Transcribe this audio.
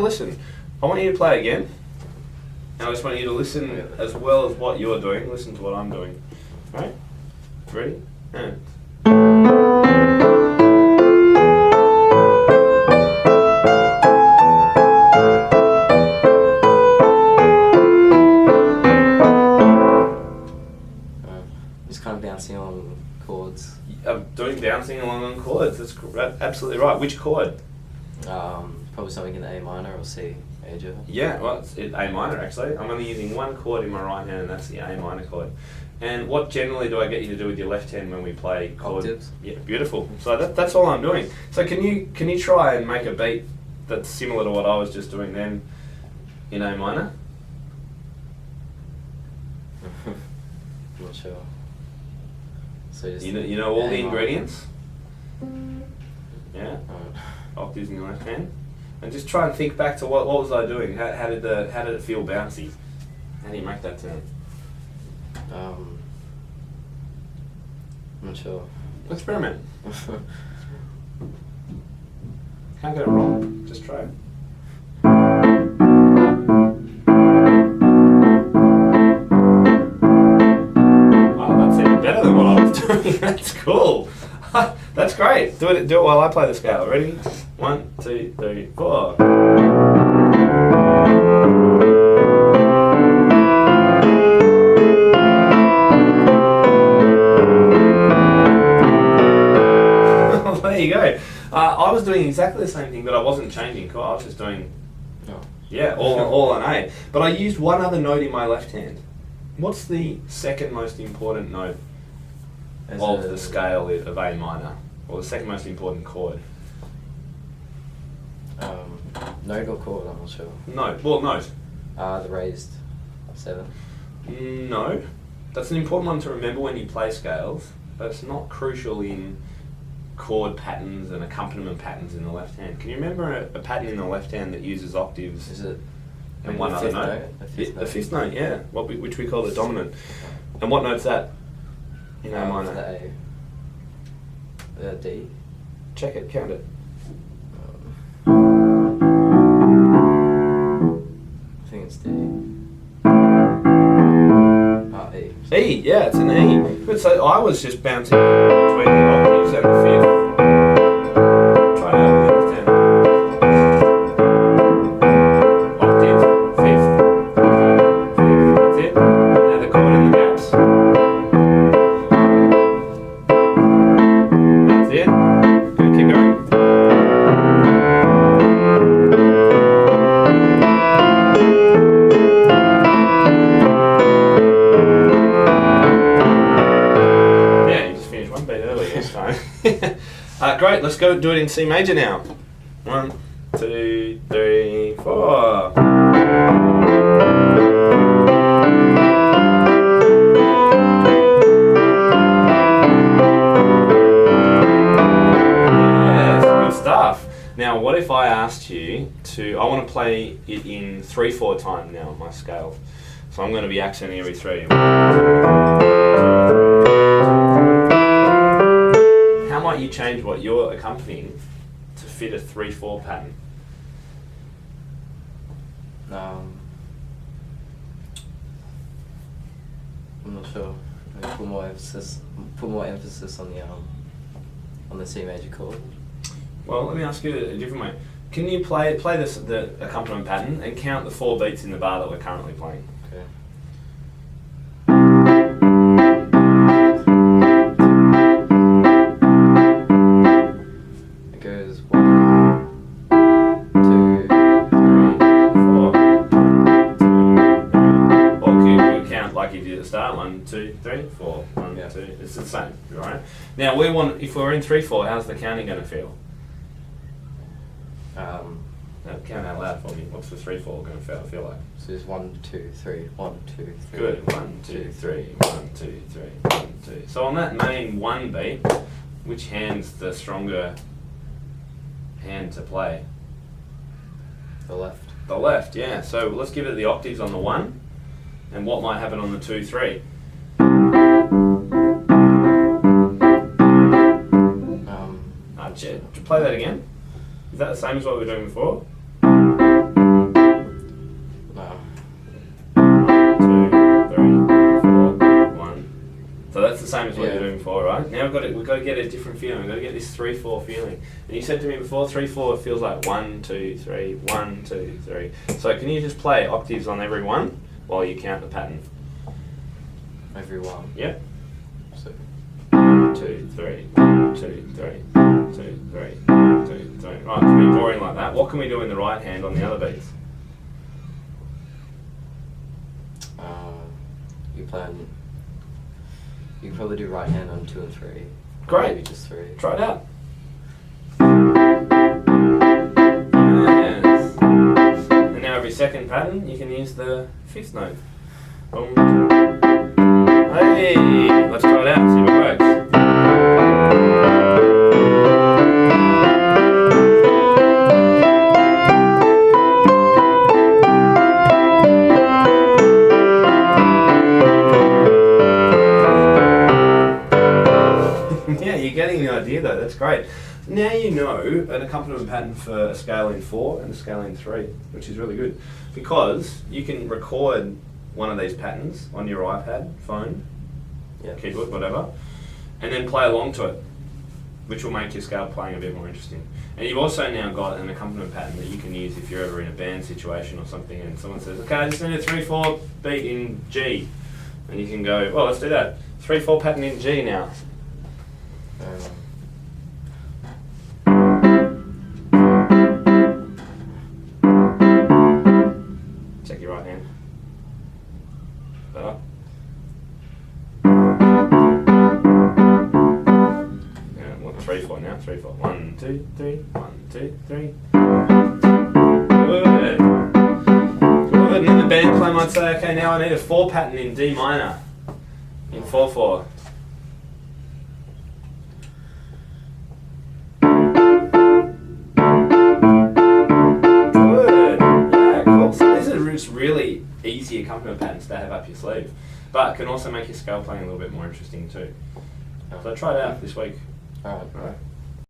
Listen, I want you to play again. And I just want you to listen as well as what you're doing. Listen to what I'm doing. Alright? Ready? And. Just kind of bouncing on chords. I'm doing bouncing along on chords. That's absolutely right. Which chord? Probably something in A minor or C major. Yeah, well, it's A minor actually. I'm only using one chord in my right hand, and that's the A minor chord. And what generally do I get you to do with your left hand when we play chords? Octaves. Yeah, beautiful. So that's all I'm doing. So can you try and make a beat that's similar to what I was just doing then in A minor? I'm not sure. So just You know all the A minor. ingredients? Yeah. Octaves in your left hand. And just try and think back to what was I doing? How did it feel bouncy? How do you make that sound? I'm not sure. Experiment. Can't get it wrong. Just try it. Oh, that's even better than what I was doing. That's cool. That's great. Do it while I play the scale. Ready? 1, 2, 3, 4. There you go. I was doing exactly the same thing, but I wasn't changing chord. I was just doing, all on A. But I used one other note in my left hand. What's the second most important note of the scale of A minor? Or the second most important chord? Note or chord, I'm not sure. Note. Well, note. The raised 7. No. That's an important one to remember when you play scales, but it's not crucial in chord patterns and accompaniment patterns in the left hand. Can you remember a pattern in the left hand that uses octaves? Is it? And one other note? The fifth note, yeah. Which we call the dominant. And what note's that? In A minor. The A. D. Check it, count it. I think it's D. E. E, yeah, it's an E. But so I was just bouncing between the octaves and the fifth. Try it out with the left hand. Octave, fifth, that's it. Now the chord in the gaps. That's it. Good, keep going. Great, let's go do it in C major now. 1, 2, 3, 4. Yes, good stuff. Now, what if I asked you to, I want to play it in 3/4 time now on my scale. So I'm going to be accenting every 3. How might you change what you're accompanying to fit a 3/4 pattern? I'm not sure. Maybe put more emphasis on the C major chord. Well, let me ask you a different way. Can you play the accompaniment pattern and count the 4 beats in the bar that we're currently playing? Okay. It goes 1, 2, 3, 4. Or you count like you did at the start. 1, 2, 3, 4. 1, Yeah. 2. It's the same, right? Now if we're in 3/4, how's the counting going to feel? Now, count out loud for me. What's the 3/4 going to feel like? So it's 1, 2, 3, 1, 2, 3. Good. 1, 2, 3, 1, 2, 3, 1, 2. So on that main 1 beat, which hand's the stronger hand to play? The left. The left, yeah. So let's give it the octaves on the 1, and what might happen on the 2, 3. Play that again. Is that the same as what we were doing before? same as what Yeah. you're doing before, right? Now we've got to get a different feeling. We've got to get this 3/4 feeling. And you said to me before, 3/4 feels like 1, 2, 3, 1, 2, 3. So can you just play octaves on every one while you count the pattern? Every one. Yep. So 1, 2, 3, 1, 2, 3, 1, 2, 3, 1, 2, 3. Right, it's a bit boring like that. What can we do in the right hand on the other beats? you can probably do right hand on 2 and 3. Great. Maybe just 3. Try it out. Yes. And now every second pattern, you can use the 5th note. Boom. Hey, let's try it out, see if it works. Yeah, you're getting the idea though, that's great. Now you know an accompaniment pattern for a scale in 4 and a scale in 3, which is really good. Because you can record one of these patterns on your iPad, phone, keyboard, whatever, and then play along to it, which will make your scale playing a bit more interesting. And you've also now got an accompaniment pattern that you can use if you're ever in a band situation or something and someone says, okay, I just need a 3/4 beat in G. And you can go, well, let's do that. 3/4 pattern in G now. Check your right hand. Better. Yeah, what, 3/4 now? 3/4. 1, 2, 3. 1, 2, 3. Good. Good. And then the band player might say, okay, now I need a 4 pattern in D minor. In 4/4. Really easy accompaniment patterns to have up your sleeve, but can also make your scale playing a little bit more interesting too. So try it out this week. Alright. Alright.